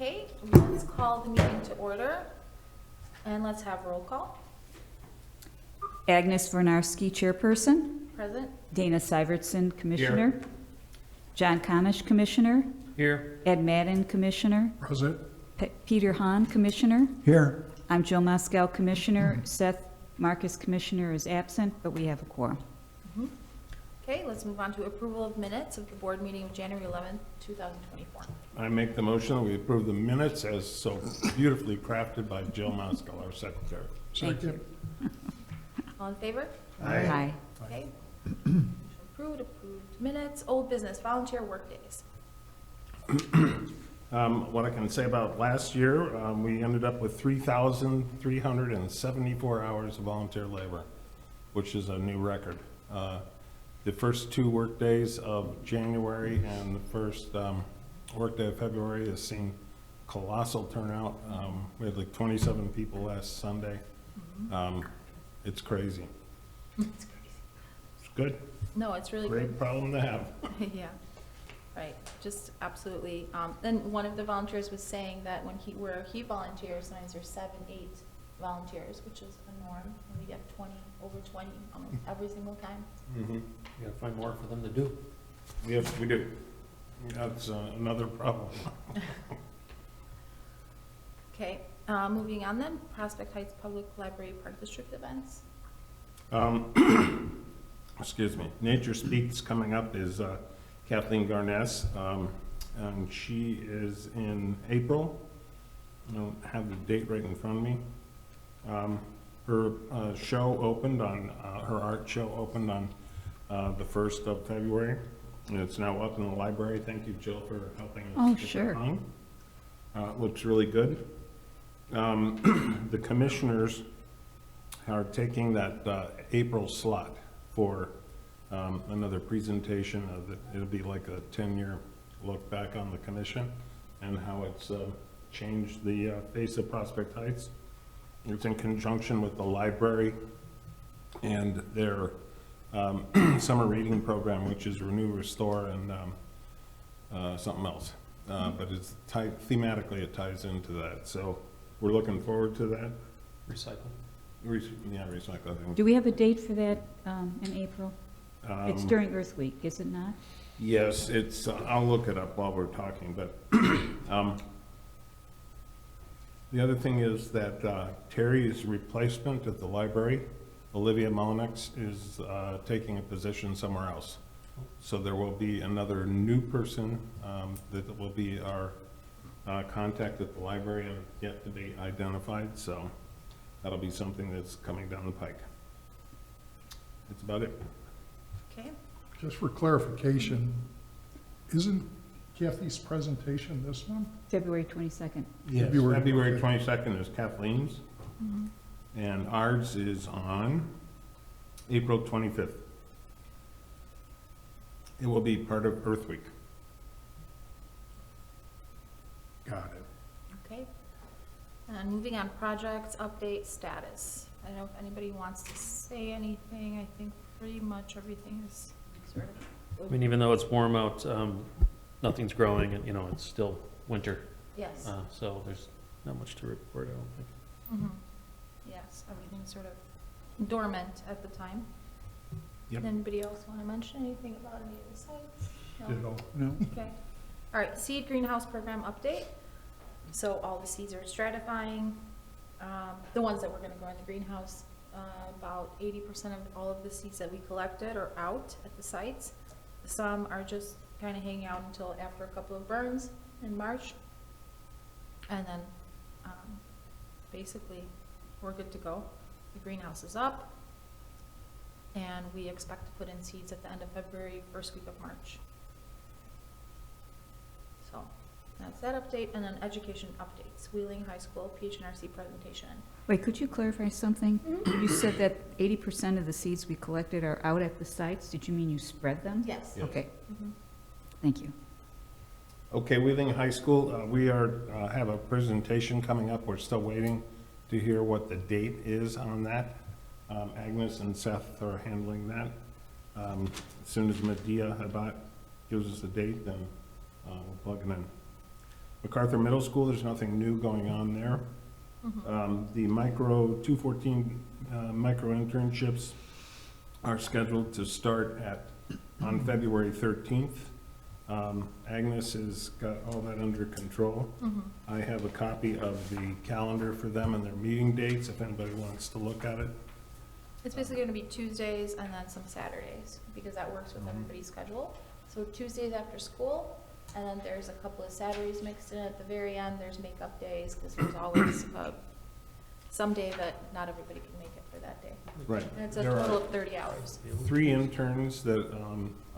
Okay, let's call the meeting to order, and let's have roll call. Agnes Vernarski, Chairperson. Present? Dana Syvertson, Commissioner. John Conish, Commissioner. Here. Ed Madden, Commissioner. Present. Peter Hahn, Commissioner. Here. I'm Jill Moscow, Commissioner. Seth Marcus, Commissioner, is absent, but we have a quorum. Okay, let's move on to approval of minutes of the board meeting of January 11th, 2024. I make the motion that we approve the minutes as so beautifully crafted by Jill Moscow, our secretary. Second. All in favor? Aye. Okay. Motion approved minutes, old business, volunteer work days. What I can say about last year, we ended up with 3,374 hours of volunteer labor, which is a new record. The first two work days of January and the first work day of February has seen colossal turnout. We had like 27 people last Sunday. It's crazy. It's It's good. No, it's really good. Great problem to have. Yeah, right, just absolutely. Then one of the volunteers was saying that where he volunteers, sometimes there's 7, 8 volunteers, which is a norm, and we get over 20 almost every single time. Mm-hmm. You gotta find more for them to do. Yes, we do. That's another problem. Okay, moving on then, Prospect Heights Public Library Park District events. Excuse me. Nature Speaks coming up is Kathleen Garness, and she is in April. I don't have the date right in front of me. Her show opened on, her art show opened on the 1st of February, and it's now up in the library. Thank you, Jill, for helping us. Oh, get that sure. hung. It looks really good. The commissioners are taking that April slot for another presentation of it. It'll be like a 10-year look back on the commission and how it's changed the face of Prospect Heights. It's in conjunction with the library and their summer reading program, which is Renew, Restore, and something else. But it's thematically it ties into that. So we're looking forward to that. Recycle. Recycling. Do we have a date for that in April? It's Um, during Earth Week, is it not? Yes, it's, I'll look it up while we're talking, but the other thing is that Terry's replacement at the library, Olivia Mullenix, is taking a position somewhere else. So there will be another new person that will be our contact at the library and yet to be identified, so that'll be something that's coming down the pike. That's about it. Okay, Just for clarification, isn't Kathy's presentation this one? February 22nd. Yes, February. February 22nd is Kathleen's, and ours is on April 25th. It will be part of Earth Week. Got it. okay. And moving on, projects, update, status. I don't know if anybody wants to say anything. I think pretty much everything is sort of. I mean, even though it's warm out, nothing's growing and, it's still winter. Yes. So there's not much to report, I don't think. Mhm. Yes, everything's sort of dormant at the time. Yep. Anybody else want to mention anything about any of the sites? No? Ditto. No? Okay. All right, seed greenhouse program update. So all the seeds are stratifying. The ones that were going to go in the greenhouse, about 80% of all of the seeds that we collected are out at the sites. Some are just kind of hanging out until after a couple of burns in March. And then basically we're good to go. The greenhouse is up. And we expect to put in seeds at the end of February, first week of March. So that's that update, and then education updates, Wheeling High School PHNRC presentation. Wait, could you clarify something? You said that 80% of the seeds we collected are out at the sites. Did you mean you spread them? Yes. Yes. Okay, Mhm. thank you. Okay, Wheeling High School, we have a presentation coming up. We're still waiting to hear what the date is on that. Agnes and Seth are handling that. As soon as Medea Habat gives us a date, then we'll plug it in. MacArthur Middle School, there's nothing new going on there. The 214 micro internships are scheduled to start on February 13th. Agnes has got all that under control. I have a copy of the calendar for them and their meeting dates, if anybody wants to look at it. It's basically gonna be Tuesdays and then some Saturdays, because that works with everybody's schedule. So Tuesdays after school, and then there's a couple of Saturdays mixed in at the very end, there's makeup days, because there's always some day that not everybody can make it for that day. Right. And it's a There total are of 30 hours. 3 interns that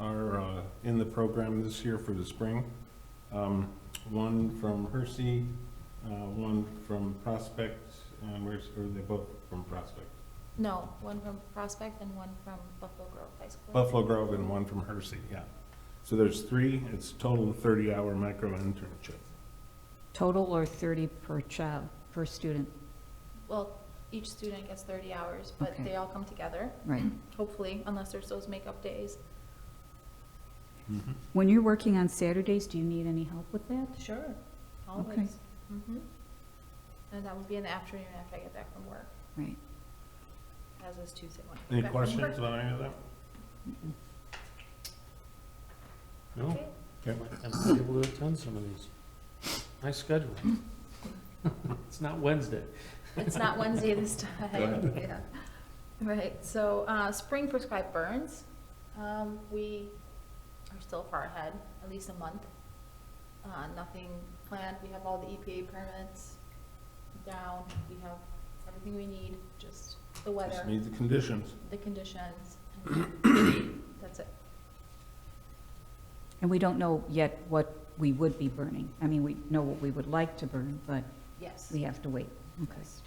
are in the program this year for the spring. One from Hershey, one from Prospect, and or they both from Prospect? No, one from Prospect and one from Buffalo Grove High School. Buffalo Grove and one from Hershey, yeah. So there's 3, it's total 30-hour micro internship. Total or 30 per child, per student? Well, each student gets 30 hours, but Okay. they all come together, Right. hopefully, unless there's those makeup days. When you're working on Saturdays, do you need any help with that? Sure, always. And that would be in the afternoon after I get back from work, Right. as is Tuesday when I get Any back from questions work. about any of that? No, Okay. I might be able to attend some of these. Nice schedule. It's not Wednesday. It's not Wednesday this Go time. ahead. Yeah. Right, so, spring prescribed burns, we are still far ahead, at least a month. Nothing planned, we have all the EPA permits down, we have everything we need, just the weather, Just need the conditions. the conditions, and that's it. And we don't know yet what we would be burning. I mean, we know what we would like to burn, but Yes. we have to wait. Okay. Yes.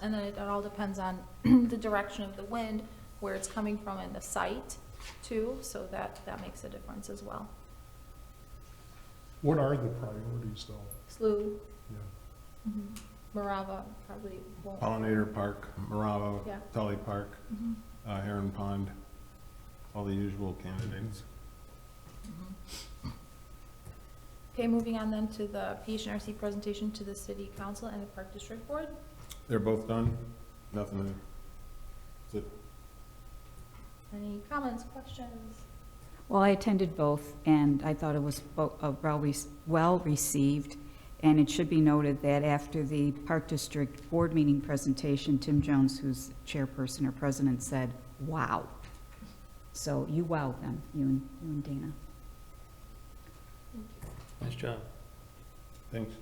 And then it all depends on the direction of the wind, where it's coming from in the site too, so that makes a difference as well. What are the priorities, though? SLU, Yeah. Morava probably won't. Pollinator Park, Moravo, Yeah. Tully Park, Mhm. Heron Pond, all the usual candidates. Okay, moving on then to the PHNRC presentation to the City Council and the Park District Board. They're both done? Nothing new? That's it? Any comments, questions? Well, I attended both, and I thought it was well received. And it should be noted that after the Park District Board meeting presentation, Tim Jones, who's chairperson or president, said, "Wow." So you wowed them, you and Dana. Nice job. Thanks.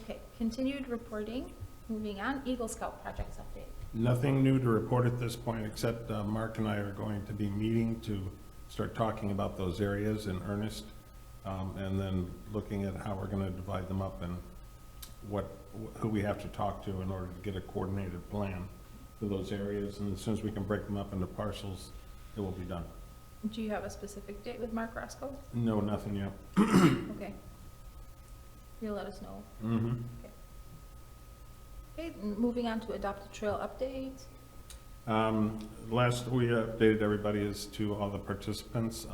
Okay, continued reporting. Moving on, Eagle Scout projects update. Nothing new to report at this point, except Mark and I are going to be meeting to start talking about those areas in earnest, and then looking at how we're going to divide them up and who we have to talk to in order to get a coordinated plan for those areas. And as soon as we can break them up into parcels, it will be done. Do you have a specific date with Mark Roscoe? No, nothing yet. Okay. You'll let us know. Mm-hmm. Okay, moving on to adopt a trail update. Last we updated everybody as to all the participants.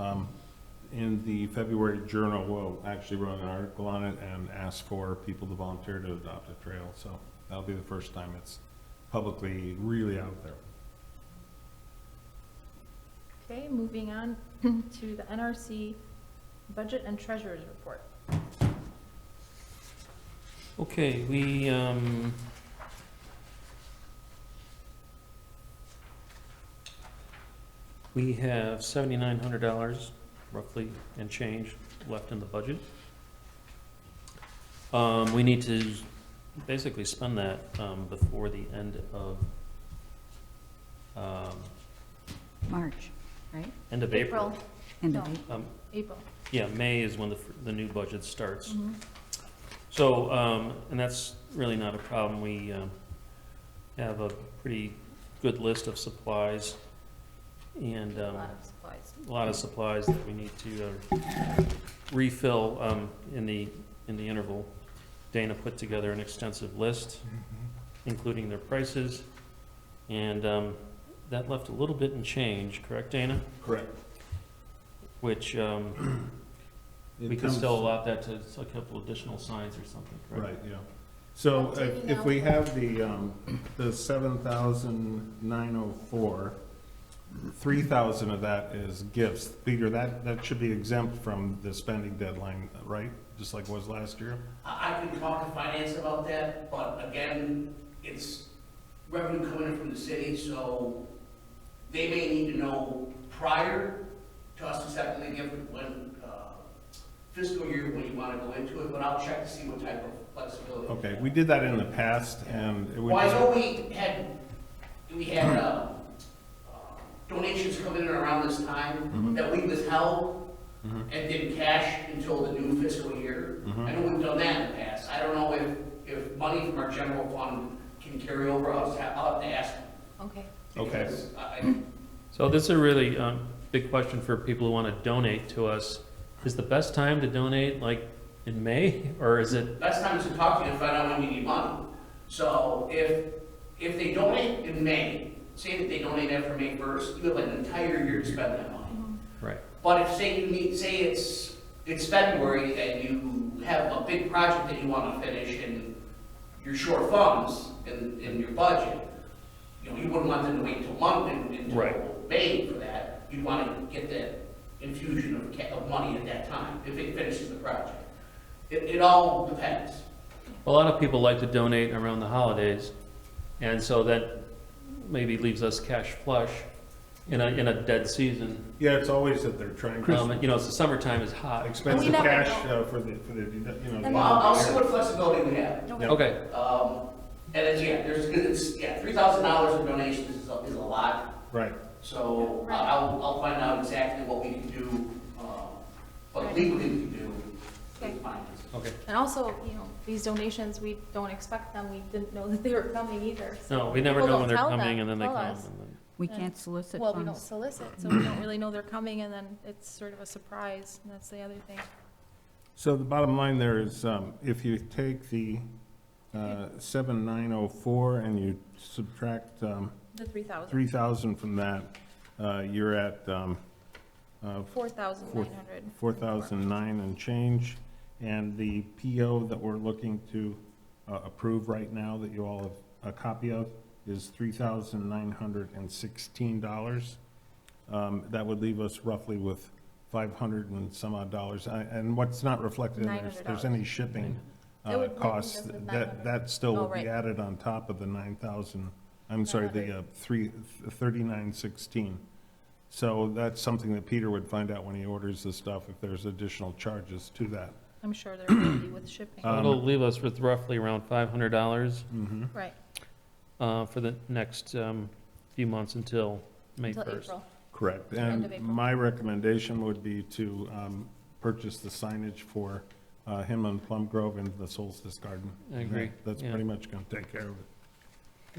In the February Journal, we'll actually run an article on it and ask for people to volunteer to adopt a trail. So that'll be the first time it's publicly really out there. Okay, moving on to the NRC Budget and Treasurer's Report. Okay, we have $7,900 roughly and change left in the budget. We need to basically spend that before the end of March, right? April. End of No. April. April. Yeah, May is when the new budget starts. Mhm. So, and that's really not a problem. We have a pretty good list of supplies and A lot of supplies. a lot of supplies that we need to refill in the interval. Dana put together an extensive list, including their prices, and that left a little bit in change, correct, Dana? Correct. Which It We could comes- still allot that to a couple additional signs or something, correct? Right, yeah. So I'm taking if out we the- have the 7,904, 3,000 of that is gifts. Peter, that should be exempt from the spending deadline, right? Just like it was last year? I can talk to finance about that, but again, it's revenue coming in from the city, so they may need to know prior to us accepting the gift when, fiscal year, when you want to go into it, but I'll check to see what type of flexibility. Okay, we did that in the past, and it Well, I was, know we had donations coming in around this time that we withheld Mhm. and didn't cash until the new fiscal year. Mhm. I know we've done that in the past. I don't know if money from our general fund can carry over. I'll have to ask. Okay. Okay. Because So this is a really big question for people who want to donate to us. Is the best time to donate like in May, or is it, Last time is to talk to you and find out when you need money. So if they donate in May, say that they donate after May 1st, you have an entire year to spend that money. right? But if, say it's February and you have a big project that you want to finish and you're short funds in your budget, you wouldn't want them to wait until Right. May for that. You'd want to get that infusion of money at that time, if it finishes the project. It all depends. A lot of people like to donate around the holidays, and so that maybe leaves us cash flush in a dead season. yeah, it's always that they're trying to The summertime is hot. expensive We never cash know. for the, And Well, I'll see what flexibility we have. Okay. Okay, And it's, $3,000 in donations is a lot. Right, So Right. I'll find out exactly what we can do, what Right. legally we can do Okay. with finances. okay. And also, these donations, we don't expect them, we didn't know that they were coming either. so No, we never people know don't when they're tell coming, them, and then they tell come. us. and then- We Yeah. can't solicit Well, we don't funds. solicit, so we don't really know they're coming, and then it's sort of a surprise, and that's the other thing. so the bottom line there is, if you take the 7,904 and you subtract The 3,000. 3,000 from that, you're at 4,900. 4,009 and change. And the PO that we're looking to approve right now, that you all have a copy of, is $3,916. That would leave us roughly with 500 and some odd dollars. And what's not reflected in there, if there's any shipping It would bring costs, us to that 900. still Oh, would be right. added on top of the 9,000, I'm sorry, the 3916. So that's something that Peter would find out when he orders the stuff, if there's additional charges to that. I'm sure there will be with shipping. It'll leave us with roughly around $500 Mhm. Right, for the next few months until May until 1st. April. Correct. End of And April. my recommendation would be to purchase the signage for Hinman Plum Grove and the Solstice Garden. I agree, That's yeah. pretty much going to take care of it.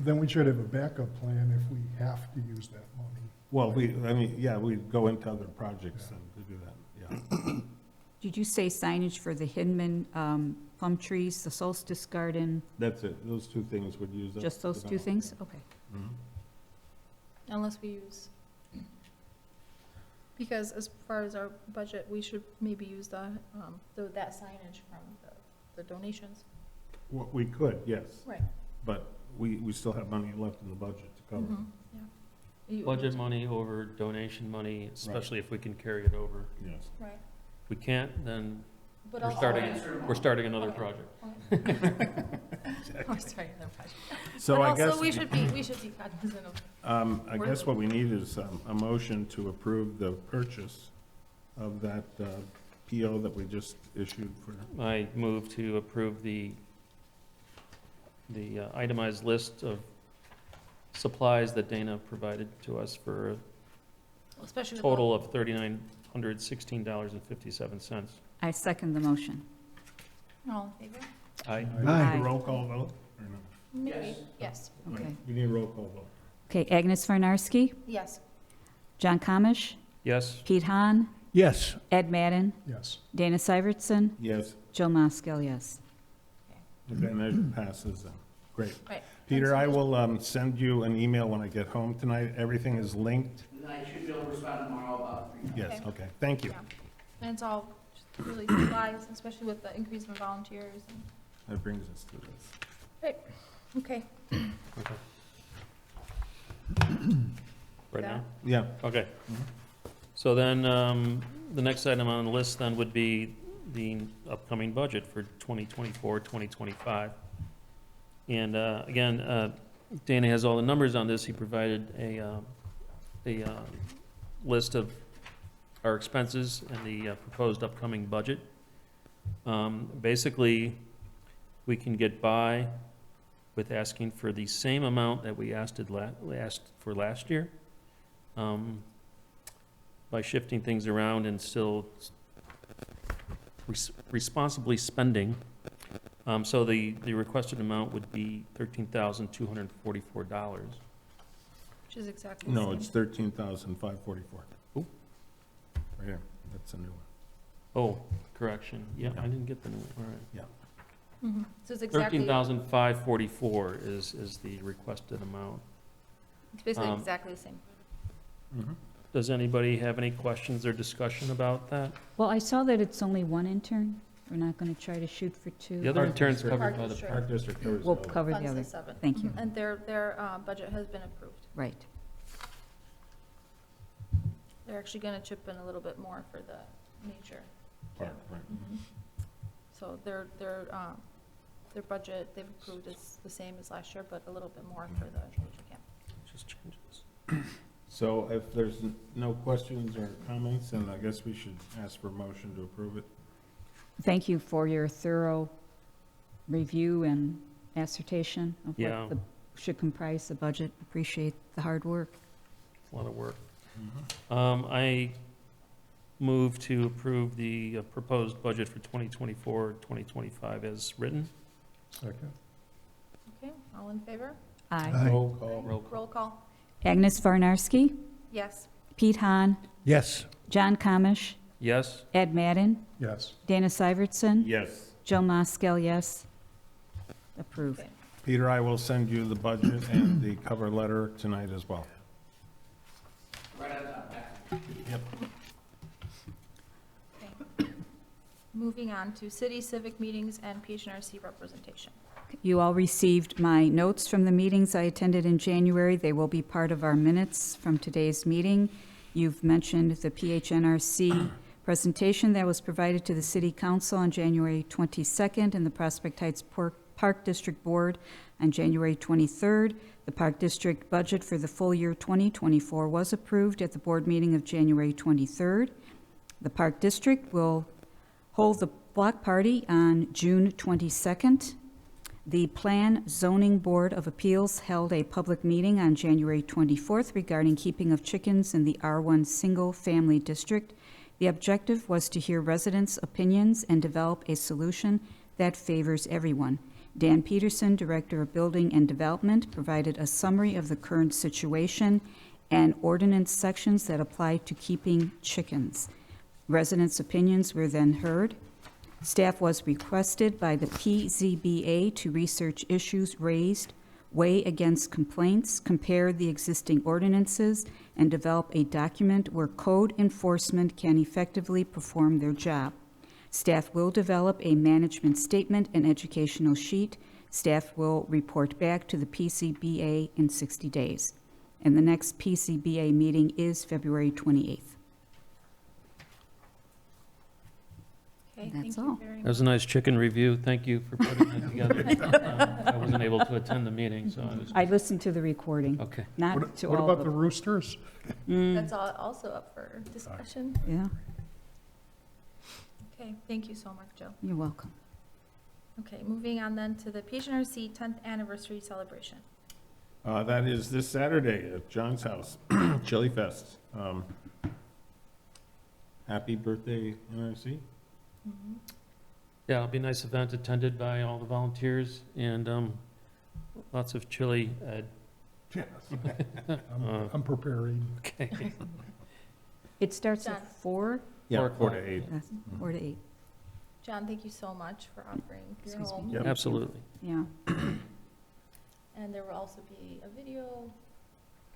Then we should have a backup plan if we have to use that money. Well, we'd go into other projects then to do that, yeah. Did you say signage for the Hinman plum trees, the Solstice Garden, That's it. Those two things would use up. just those the two balance. things? Okay. Mhm. Unless we use, because as far as our budget, we should maybe use that signage from the donations. Well, we could, yes, Right. but we still have money left in the budget to cover. Mhm, yeah. You- Budget money over donation money, especially if we can carry it over. Yes. Right. If we can't, then But we're also- starting another Okay. project. We're starting another project. So But I guess. also, we should be cognizant of, I guess what we need is a motion to approve the purchase of that PO that we just issued for, I move to approve the itemized list of supplies that Dana provided to us for a especially the. total of $3,916.57. I second the motion. All in favor? Aye. Aye. roll call vote, or no? Maybe, Yes. yes, Okay. We need a roll call vote. Okay, Agnes Varnarski, yes. John Komish, Yes? Pete Han, Yes. Ed Madden, Yes. Dana Syvertson, Yes, Jill Moskel, yes. okay, and that passes then. Great. Right. Peter, I will send you an email when I get home tonight. Everything is linked. And I should be able to respond tomorrow about 3. Yes, Okay. okay, thank you. Yeah. And it's all really supplies, especially with the increase in volunteers. And- That brings us to this. Okay, Okay. Right now? Yeah. Okay. Mhm. So then, the next item on the list then would be the upcoming budget for 2024, 2025. And again, Dana has all the numbers on this. He provided a list of our expenses and the proposed upcoming budget. Basically, we can get by with asking for the same amount that we asked for last year, by shifting things around and still responsibly spending. So the requested amount would be $13,244. which is exactly the same. No, it's 13,544. Ooh. Right here, that's a new one. Oh, correction. Yeah, I didn't get the new, all right. Mhm. So it's exactly, 13,544 is the requested amount. it's basically um, exactly the same. Mhm. Does anybody have any questions or discussion about that? Well, I saw that it's only one intern. We're not going to try to shoot for two. The other Park intern's District. covered by Park the District. Park District covers We'll all of it. cover the Funds other. the 7. Thank you. Mhm. And their budget has been approved. Right. They're actually gonna chip in a little bit more for the nature. Park, right. Mhm. So their budget, they've approved is the same as last year, but a little bit more for the nature camp. Just changes. So if there's no questions or comments, then I guess we should ask for a motion to approve it. Thank you for your thorough review and assertion of Yeah. what should comprise the budget. Appreciate the hard work. A lot of work. I move to approve the proposed budget for 2024, 2025 as written. Second. Okay, all in favor? Aye. Aye. Roll call. Roll call. Agnes Varnarski, Yes. Pete Han, Yes. John Komisch, Yes? Ed Madden, Yes. Dana Syvertson, Yes. Joe Moskell, yes. Approved. Okay. Peter, I will send you the budget and the cover letter tonight as well. Right on top, back. Moving on to city civic meetings and PHNRC representation. You all received my notes from the meetings I attended in January. They will be part of our minutes from today's meeting. You've mentioned the PHNRC presentation that was provided to the City Council on January 22nd and the Prospect Heights Park District Board on January 23rd. The Park District budget for the full year 2024 was approved at the board meeting of January 23rd. The Park District will hold the block party on June 22nd. The Plan Zoning Board of Appeals held a public meeting on January 24th regarding keeping of chickens in the R1 Single Family District. The objective was to hear residents' opinions and develop a solution that favors everyone. Dan Peterson, Director of Building and Development, provided a summary of the current situation and ordinance sections that apply to keeping chickens. Residents' opinions were then heard. Staff was requested by the PZBA to research issues raised, weigh against complaints, compare the existing ordinances, and develop a document where code enforcement can effectively perform their job. Staff will develop a management statement and educational sheet. Staff will report back to the PCBA in 60 days. And the next PCBA meeting is February 28th. Okay, thank That's you all. very That much. was a nice chicken review. Thank you for putting that together. I wasn't able to attend the meeting, so I was, I listened to the recording, okay. not to What all about the of roosters? That's also up for discussion. Yeah, Okay, thank you so much, Joe. you're welcome. Okay, moving on then to the PHNRC 10th anniversary celebration. That is this Saturday at John's house, Chili Fest. Happy birthday, NRC. Yeah, it'll be a nice event attended by all the volunteers and lots of chili. Yes. I'm preparing. Okay. It starts John. at 4, Yeah, 4 o'clock. to 8. yes, 4 to 8, John, thank you so much for offering your Excuse me. home. Yep. Absolutely. yeah. And there will also be a video,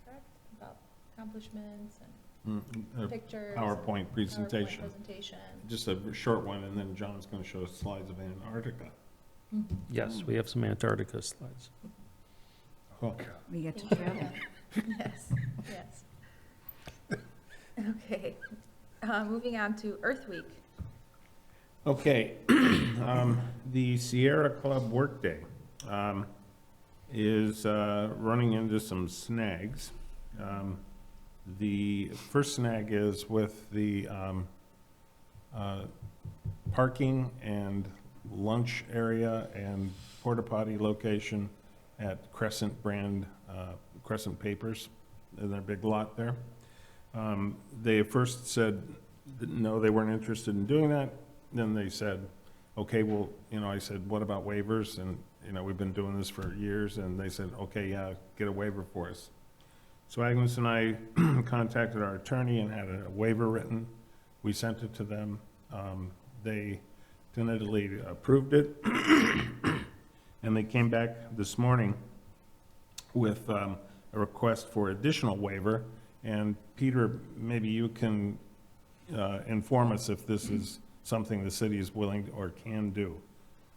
correct, about accomplishments and A pictures. PowerPoint presentation. Presentation. Just a short one, and then John's going to show us slides of Antarctica. Yes, we have some Antarctica slides. Oh, We get to Thank travel. you. Yes, yes. Okay, moving on to Earth Week. okay. The Sierra Club Workday is running into some snags. The first snag is with the parking and lunch area and porta potty location at Crescent Crescent Papers in their big lot there. They first said that no, they weren't interested in doing that. Then they said, okay, well, I said, what about waivers? And, we've been doing this for years. And they said, okay, yeah, get a waiver for us. So Agnes and I contacted our attorney and had a waiver written. We sent it to them. They tentatively approved it. And they came back this morning with a request for additional waiver. And Peter, maybe you can inform us if this is something the city is willing or can do.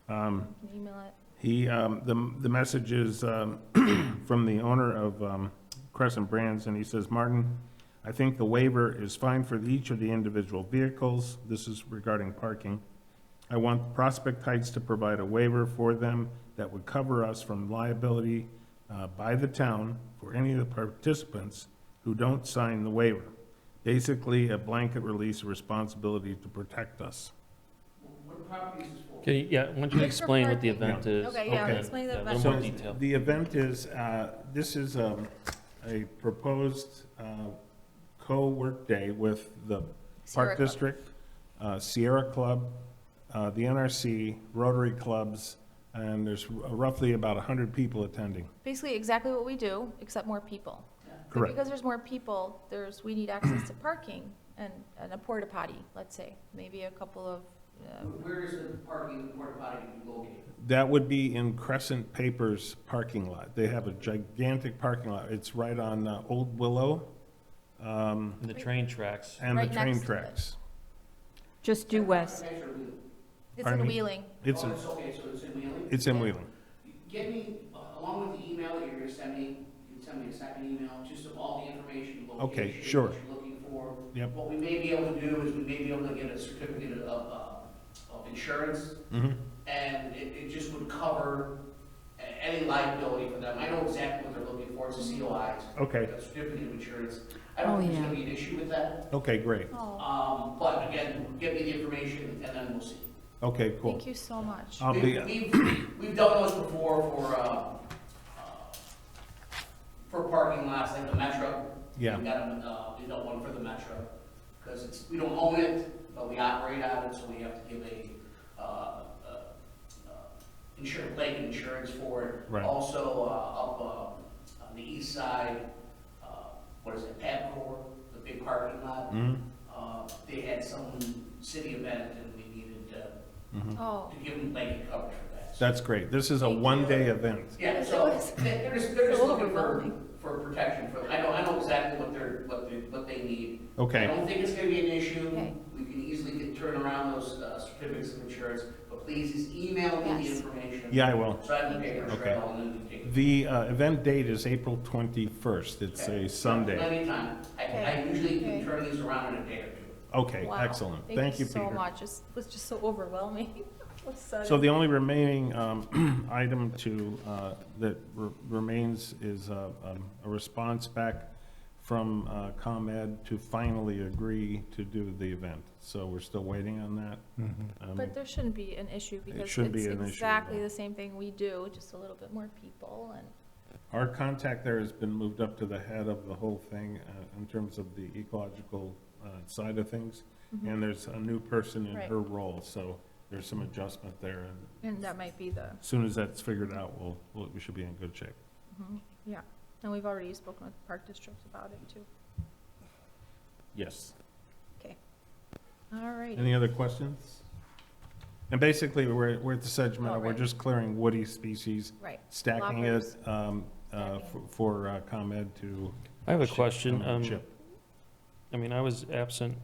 Can you email it? The message is from the owner of Crescent Brands, and he says, Martin, I think the waiver is fine for each of the individual vehicles. This is regarding parking. I want Prospect Heights to provide a waiver for them that would cover us from liability by the town for any of the participants who don't sign the waiver. Basically, a blanket release of responsibility to protect us. What property is this for? Can you, yeah, why don't you It's for explain what the parking. event is? Okay, yeah, Okay. explain the Yeah, a event. little more So detail. the event is, this is a proposed co-work day with the Sierra Park Club. District, Sierra Club, the NRC, Rotary Clubs, and there's roughly about 100 people attending. Basically exactly what we do, except more people. But Correct. because there's more people, we need access to parking and a porta potty, let's say, maybe a couple of, Where is the parking porta potty located? That would be in Crescent Papers parking lot. They have a gigantic parking lot. It's right on Old Willow And the train tracks. and the Right train next to it. tracks. Just due west. Next to Wheeling. it's Pardon in me? Wheeling. It's, Oh, it's okay, so it's in Wheeling? it's in Wheeling. Get me, along with the email that you're gonna send me, you can send me a second email, just of all the information, location. Okay, sure. What you're looking for. Yep. What we may be able to do is we may be able to get a certificate of insurance, Mhm. and it just would cover any liability for them. I know exactly what they're looking for, it's a COI. it's Okay. A certificate of insurance. I don't Oh, think there's yeah. gonna be an issue with that. Okay, great. Oh, But again, get me the information, and then we'll see. Okay, cool. thank you so much. I'll be, We've done those before for parking lots, like the Metro. Yeah. We got one for the Metro, because we don't own it, but we operate on it, so we have to give blanket insurance for it. Right. Also, up on the east side, what is it, Pabcor, the big parking lot, mhm, they had some city event, and we needed mhm. Oh, to give them blanket coverage for that. So- That's great. This is a Thank you. one-day event. Yeah, Yes, so it was. they're just So looking overwhelming. for protection for, I know exactly what they need. I Okay, don't think it's gonna be an issue. Okay. We can easily turn around those certificates of insurance, but please just email me the Yes. information. yeah, I will. So I can take a Okay. trail and then we take it. The event date is April 21st. It's Okay. a Sunday. Anytime. I Okay. usually Okay. can turn these around in a day or two. Okay, wow. excellent. Thank you, so Peter. much. It was just so overwhelming. All of a sudden. So the only remaining item that remains is a response back from ComEd to finally agree to do the event. So we're still waiting on that. But there shouldn't be an issue because shouldn't it's be an issue, exactly no. the same thing we do, just a little bit more people and. Our contact there has been moved up to the head of the whole thing in terms of the ecological side of things. And there's a new person in Right. her role, so there's some adjustment there. And that might be the, as soon as that's figured out, we should be in good shape. yeah. And we've already spoken with the Park District about it too. Yes. All right. Any other questions? And basically, we're at the sedge meadow. Oh, We're right. just clearing woody species, Right. stacking Loppers. it for ComEd to I have a question. chip. I mean, I was absent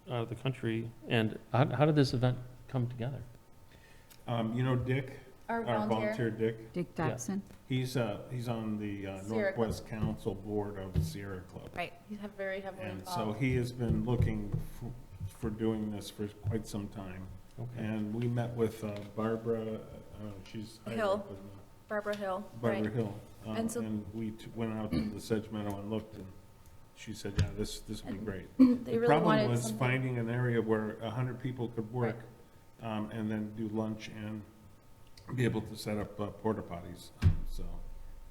out of the country, and how did this event come together? You know Dick, Our our volunteer volunteer, Dick, Dick Dobson? he's on the Sierra Club. Northwest Council Board of Sierra Club. right, he's very heavily And so involved. he has been looking for doing this for quite some time. Okay. And we met with Barbara, she's. higher Hill. up in the- Barbara Hill, right. Barbara Hill. And so- And we went out to the Sedge Meadow and looked, and she said, yeah, this would be great. They The really problem wanted was something. finding an area where 100 people could work, and then do lunch and be able to set up porta potties. So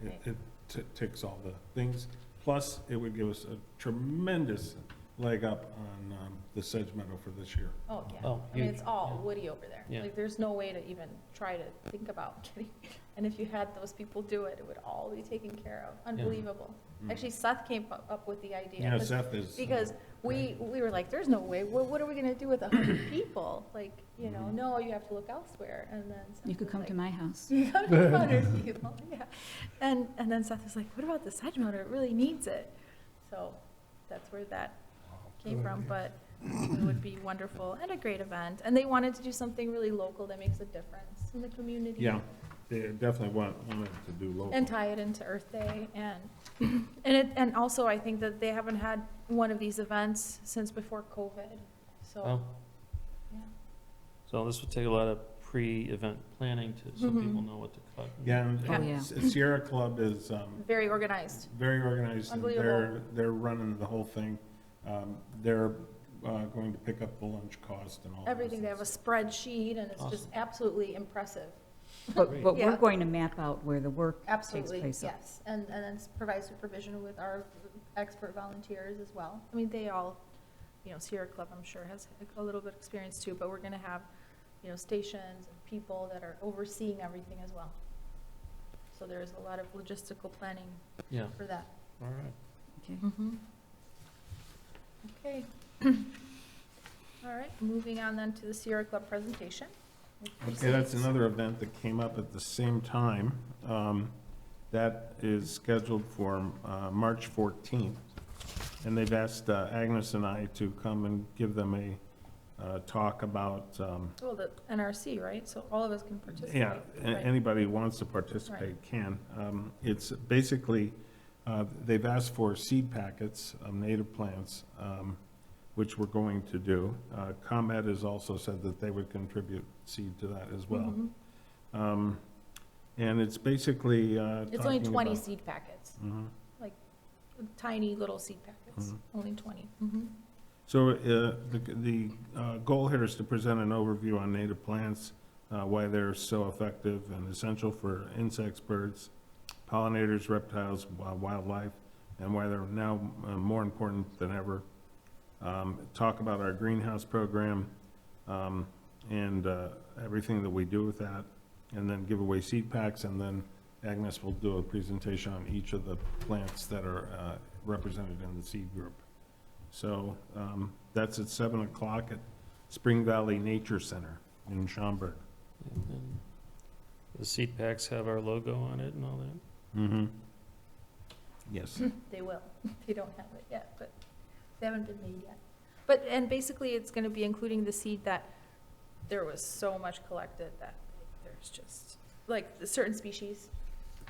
Right. it ticks all the things. Plus, it would give us a tremendous leg up on the Sedge Meadow for this year. Oh, yeah. Oh, I mean, huge. it's all Yeah. woody over there. Yeah. Like, there's no way to even try to think about getting, and if you had those people do it, it would all be taken care of. Unbelievable. Mm. Actually, Seth came up with the idea. Yeah, 'cause- Seth is. Because we were like, there's no way, what are we gonna do with 100 people? Like, you know, Mhm. no, you have to look elsewhere, and then Seth You could was come like, to my house. You gotta be 100 people, yeah. And then Seth was like, what about the Sedge Motor? It really needs it. So that's where that came Good from, idea. but it would be wonderful and a great event. And they wanted to do something really local that makes a difference in the community. Yeah, they definitely wanted to do local. And tie it into Earth Day and also I think that they haven't had one of these events since before COVID, so, Oh, yeah. so this would take a lot of pre-event planning so Mhm. people know what to cut. Yeah, and Oh, yeah. Sierra Club is Very organized. very organized, and Unbelievable. they're running the whole thing. They're going to pick up the lunch cost and all. those Everything, they have a things. spreadsheet and it's just absolutely impressive. But we're Yeah. going to map out where the work takes Absolutely, place. yes, and then provide supervision with our expert volunteers as well. I mean, they all, you know, Sierra Club, I'm sure, has a little bit of experience too, but we're gonna have, you know, stations and people that are overseeing everything as well. So there's a lot of logistical planning Yeah, for that. all right. Okay. Okay. All right, moving on then to the Sierra Club presentation. Okay, that's another event that came up at the same time. That is scheduled for March 14th. And they've asked Agnes and I to come and give them a talk about, Well, the NRC, right? So all of us can participate. yeah, Right. anybody who wants to participate can. It's basically, they've asked for seed packets of native plants, which we're going to do. ComEd has also said that they would contribute seed to that as well. Mhm. And it's basically It's only talking 20 about- seed packets, Mhm. tiny little seed packets, Mhm. only 20. Mhm. So the goal here is to present an overview on native plants, why they're so effective and essential for insects, birds, pollinators, reptiles, wildlife, and why they're now more important than ever. Talk about our greenhouse program and everything that we do with that, and then give away seed packs, and then Agnes will do a presentation on each of the plants that are represented in the seed group. So that's at 7 o'clock at Spring Valley Nature Center in Schaumburg. And then the seat packs have our logo on it and all that. Mm-hmm. Yes. They will. They don't have it yet, but they haven't been made yet. But, and basically, it's going to be including the seed that there was so much collected that there's just, like, certain species,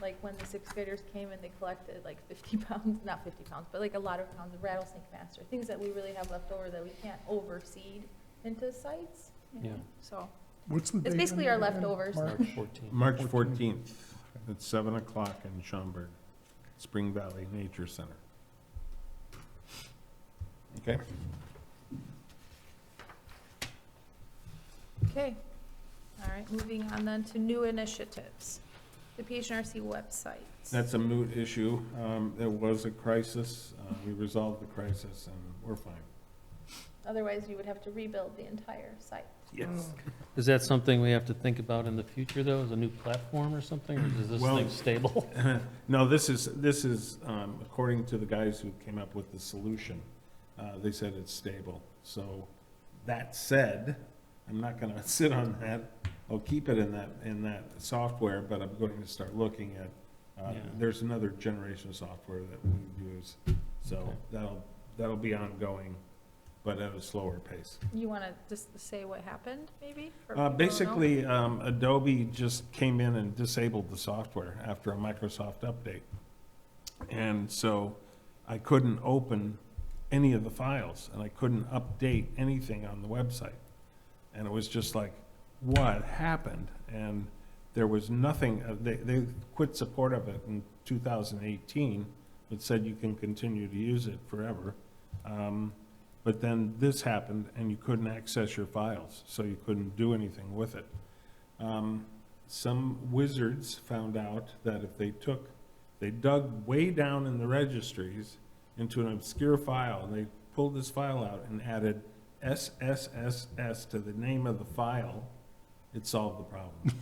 like when the sixth graders came and they collected like 50 pounds, not 50 pounds, but like a lot of pounds of rattlesnake master, things that we really have left over that we can't overseed into sites. you know? Yeah. So What's the date? it's basically on our that again? leftovers. March? March 14th. March 14th at 7 o'clock in Schaumburg, Spring Valley Nature Center. Okay? Okay, all right, moving on then to new initiatives. The PHNRC website. That's a moot issue. There was a crisis. We resolved the crisis, and we're fine. Otherwise, you would have to rebuild the entire site. Yes. Is that something we have to think about in the future, though, as a new platform or something, or is this Well- thing stable? No, this is according to the guys who came up with the solution. They said it's stable. So that said, I'm not going to sit on that. I'll keep it in that software, but I'm going to start looking at, Yeah. there's another generation of software that we use. So Okay. that'll be ongoing, but at a slower pace. You want to just say what happened, maybe? for people who don't know? Basically, Adobe just came in and disabled the software after a Microsoft update. And so I couldn't open any of the files, and I couldn't update anything on the website. And it was just like, what happened? And there was nothing, they quit support of it in 2018, but said you can continue to use it forever. But then this happened, and you couldn't access your files, so you couldn't do anything with it. Some wizards found out that if they dug way down in the registries into an obscure file, and they pulled this file out and added SSSS to the name of the file, it solved the problem.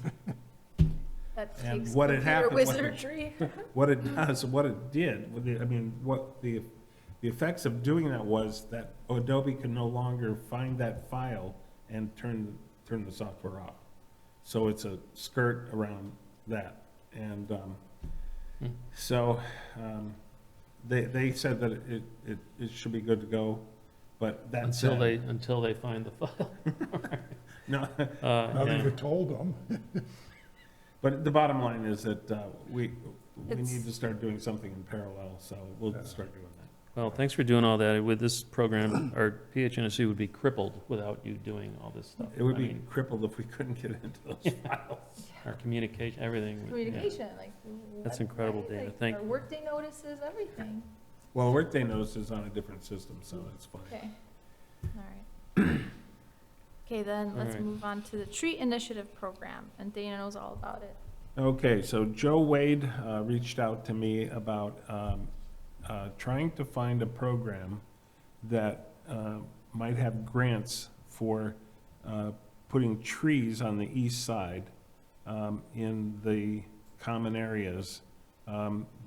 That And takes what had computer happened- wizardry. What it does, what it did, what the effects of doing that was that Adobe can no longer find that file and turn the software off. So it's a skirt around that. And so they said that it should be good to go, but that said. Until they find the file. No, Now that Yeah. you told them, but the bottom line is that we It's- need to start doing something in parallel, so we'll start doing that. Well, thanks for doing all that. With this program, our PHNSU would be crippled without you doing all this stuff. It would I be mean, crippled if we couldn't get into those files. our communication, everything. yeah. Communication, like. That's what- incredible, right? Dana. Like, Thank- our workday notices, everything. Well, Workday Notice is on a different system, so it's fine. Okay, all right. Okay, then let's Alright. move on to the tree initiative program, and Dana knows all about it. Okay, so Joe Wade reached out to me about trying to find a program that might have grants for putting trees on the east side in the common areas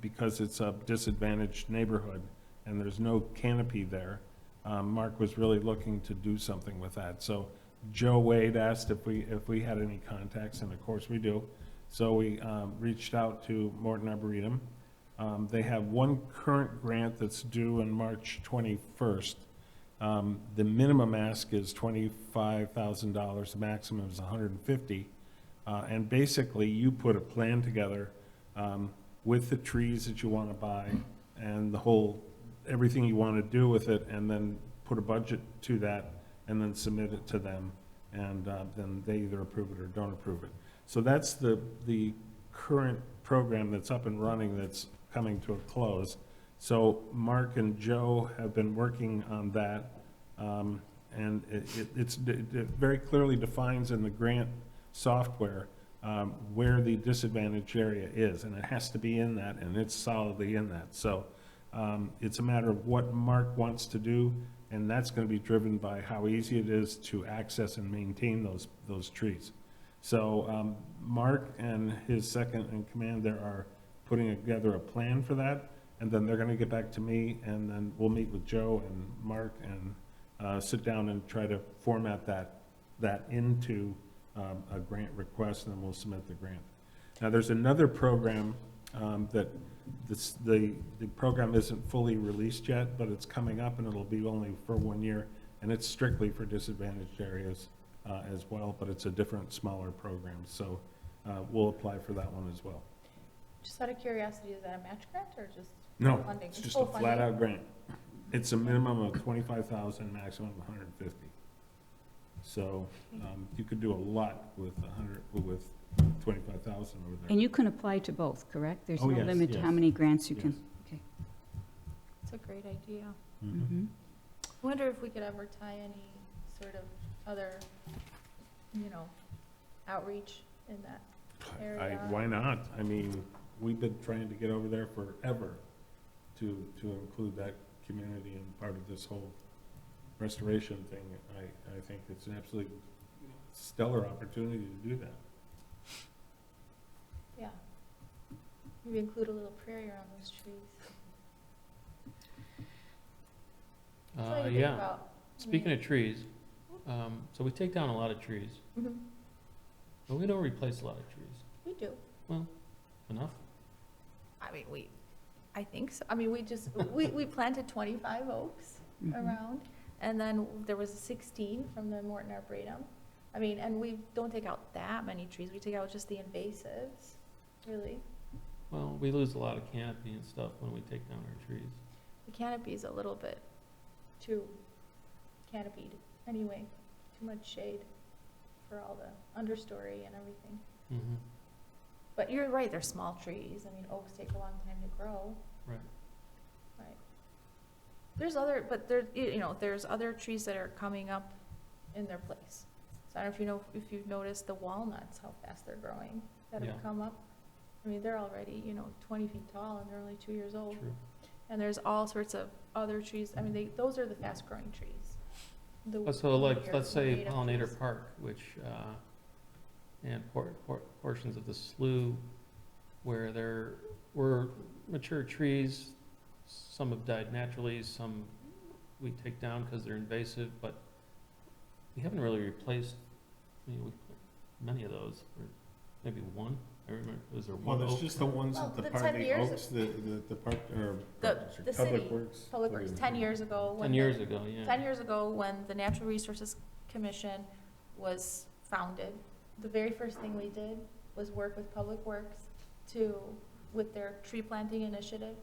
because it's a disadvantaged neighborhood and there's no canopy there. Mark was really looking to do something with that. So Joe Wade asked if we had any contacts, and of course we do. So we reached out to Morton Arboretum. They have one current grant that's due in March 21st. The minimum ask is $25,000, the maximum is $150,000. And basically, you put a plan together with the trees that you want to buy and everything you want to do with it, and then put a budget to that, and then submit it to them, and then they either approve it or don't approve it. So that's the current program that's up and running that's coming to a close. So Mark and Joe have been working on that, and it very clearly defines in the grant software where the disadvantaged area is, and it has to be in that, and it's solidly in that. So it's a matter of what Mark wants to do, and that's going to be driven by how easy it is to access and maintain those trees. So Mark and his second in command there are putting together a plan for that, and then they're going to get back to me, and then we'll meet with Joe and Mark and sit down and try to format that into a grant request, and then we'll submit the grant. Now, there's another program that the program isn't fully released yet, but it's coming up, and it'll be only for 1 year, and it's strictly for disadvantaged areas as well, but it's a different, smaller program. So we'll apply for that one as well. Just out of curiosity, is that a match grant or just No, funding? it's just full a funding? flat-out grant. It's a minimum of $25,000, maximum of $150,000. So you could do a lot with $25,000 over there. And you can apply to both, correct? There's Oh, no yes, limit to how yes. many grants you can, Yes. okay. It's a great idea. Mhm. I wonder if we could ever tie any sort of other, outreach in that area. Why not? I mean, we've been trying to get over there forever to include that community in part of this whole restoration thing. I think it's an absolutely stellar opportunity to do that. Yeah. Maybe include a little prairie around those trees. That's all you think Yeah, about. speaking of trees, so we take down a lot of trees, Mhm. but we don't replace a lot of trees. We do. Enough? I mean, I think so. I mean, we planted 25 oaks around. And then there was 16 from the Morton Arboretum. I mean, and we don't take out that many trees, we take out just the invasives, really. Well, we lose a lot of canopy and stuff when we take down our trees. The canopy's a little bit too canopied, anyway, too much shade for all the understory and everything. Mm-hmm. But you're right, they're small trees, I mean, oaks take a long time to grow. Right. Right. There's other, but there, you know, there's other trees that are coming up in their place. So I don't know if you know, if you've noticed the walnuts, how fast they're growing, that have Yeah. come up. I mean, they're already, 20 feet tall and they're only 2 years old. True. And there's all sorts of other trees, I mean, those are the fast growing trees. So like, woodier, let's say native Pollinator trees. Park, which, and portions of the slough where there were mature trees, some have died naturally, some we take down because they're invasive, but we haven't really replaced, many of those, or maybe one, I remember, was there Well, one there's oak? just the ones Well, at the the park, 10 the years- oaks, the park, or The Public city, Works. Public Works, 10 years ago. when 10 the- years ago, yeah. 10 years ago, when the Natural Resources Commission was founded, the very first thing we did was work with Public Works with their tree planting initiative.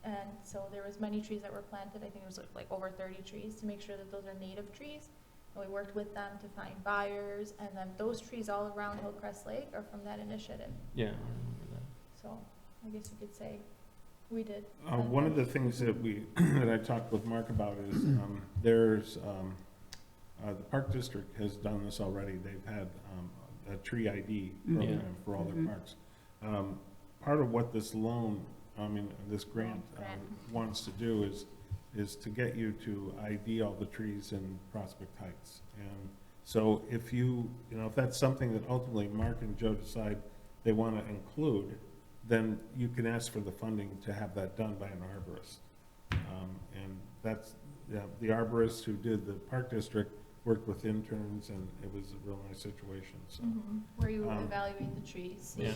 And so there was many trees that were planted, I think it was like over 30 trees, to make sure that those are native trees. And we worked with them to find buyers, and then those trees all around Hillcrest Lake are from that initiative. Yeah, I remember that. So I guess you could say we did. One of the things that that I talked with Mark about is, there's, the Park District has done this already. They've had, a tree ID program for all their Mhm. parks. Part of what this loan, this grant, Grant. wants to do is to get you to ID all the trees in Prospect Heights. And so if if that's something that ultimately Mark and Joe decide they want to include, then you can ask for the funding to have that done by an arborist. And that's, the arborist who did the Park District worked with interns, and it was a real nice situation, so. Where you Um, evaluate the trees. Yeah.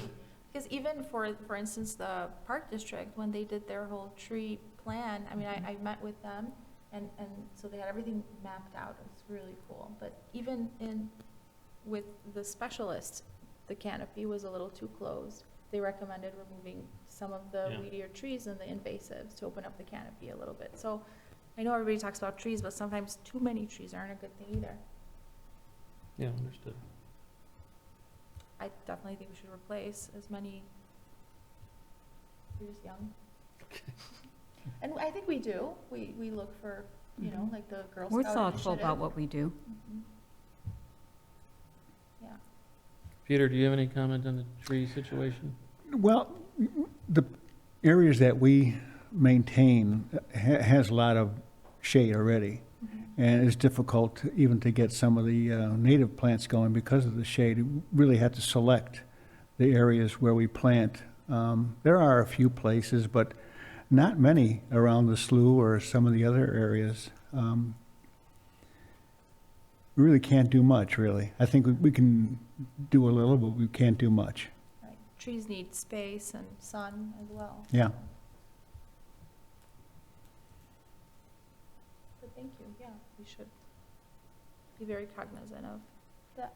Because even for instance, the Park District, when they did their whole tree plan, I mean, I met with them, and so they had everything mapped out, it was really cool. But even with the specialists, the canopy was a little too closed. They recommended removing some of the Yeah. weedier trees and the invasives to open up the canopy a little bit. So I know everybody talks about trees, but sometimes too many trees aren't a good thing either. Yeah, understood. I definitely think we should replace as many. You're just young. And I think we do. We look for, like the Girl Scout We're thoughtful initiative. about what we do. Mhm. Yeah. Peter, do you have any comment on the tree situation? Well, the areas that we maintain has a lot of shade already, and it's difficult even to get some of the native plants going because of the shade. You really have to select the areas where we plant. There are a few places, but not many around the slough or some of the other areas. We really can't do much, really. I think we can do a little, but we can't do much. Right. Trees need space and sun as well. Yeah. But thank you. Yeah, we should be very cognizant of that.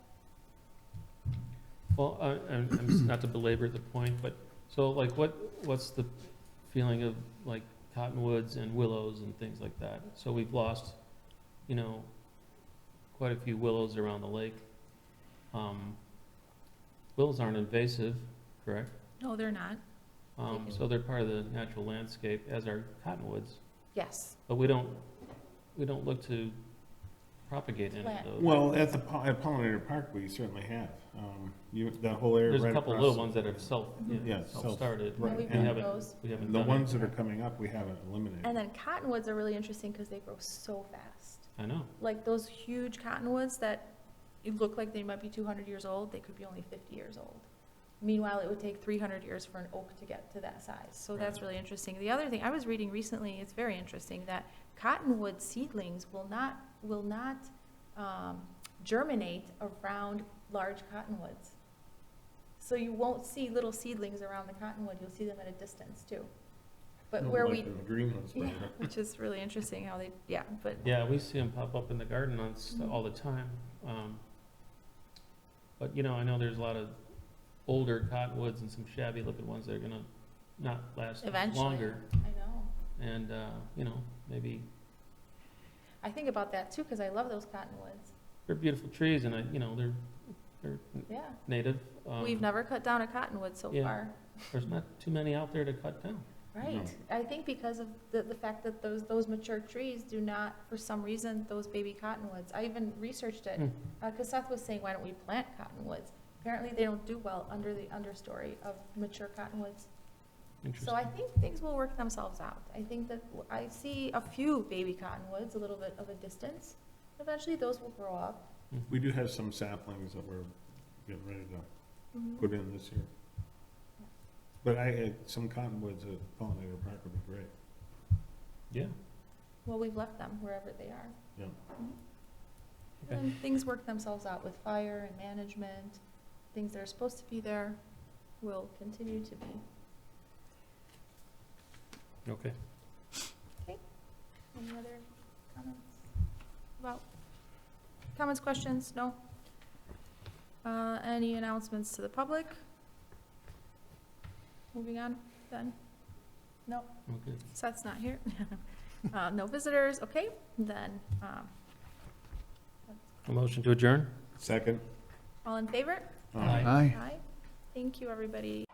Well, I'm not to belabor the point, but, so like, what's the feeling of like cottonwoods and willows and things like that? So we've lost, quite a few willows around the lake. Willows aren't invasive, correct? No, they're not. So they're part of the natural landscape, as are cottonwoods, Yes. but we don't look to propagate any of Plant. those. Well, at Pollinator Park, we certainly have. That whole area There's right a couple of across- little ones that have Yeah, self-started. Yeah, we We plant haven't, those. we haven't The done ones that are anything. coming up, we haven't eliminated. And then cottonwoods are really interesting because they grow so fast. I know. Like those huge cottonwoods that you look like they might be 200 years old, they could be only 50 years old. Meanwhile, it would take 300 years for an oak to get to that size. So that's Right. really interesting. The other thing, I was reading recently, it's very interesting, that cottonwood seedlings will not germinate around large cottonwoods. So you won't see little seedlings around the cottonwood, you'll see them at a distance too. but I where like we, the green ones yeah, better. which is really interesting how they, yeah, but, Yeah, we see them pop up in the garden on, Mhm. all the time. But, you know, I know there's a lot of older cottonwoods and some shabby looking ones that are gonna not last eventually, longer. I know. And, you know, maybe, I think about that too, because I love those cottonwoods. they're beautiful trees and you know, they're Yeah. native. We've never cut down a cottonwood so yeah. far. There's not too many out there to cut down. Right. I think because of the fact that those mature trees do not, for some reason, those baby cottonwoods. I even researched it, Hmm. because Seth was saying, why don't we plant cottonwoods? Apparently, they don't do well under the understory of mature cottonwoods. Interesting. So I think things will work themselves out. I think that I see a few baby cottonwoods, a little bit of a distance. Eventually, those will grow up. We do have some saplings that we're getting ready to Mhm. put in this year. But some cottonwoods at Pollinator Park would be great. Yeah. Well, we've left them wherever they are. Yeah. Mhm. Okay. And things work themselves out with fire and management. Things that are supposed to be there will continue to be. Okay. Any other comments about, comments, questions? No? Any announcements to the public? Moving on, then? No, Okay. Seth's not here. No visitors, okay, then, A motion to adjourn? Second? all in favor? Aye. Aye. Aye. Thank you, everybody.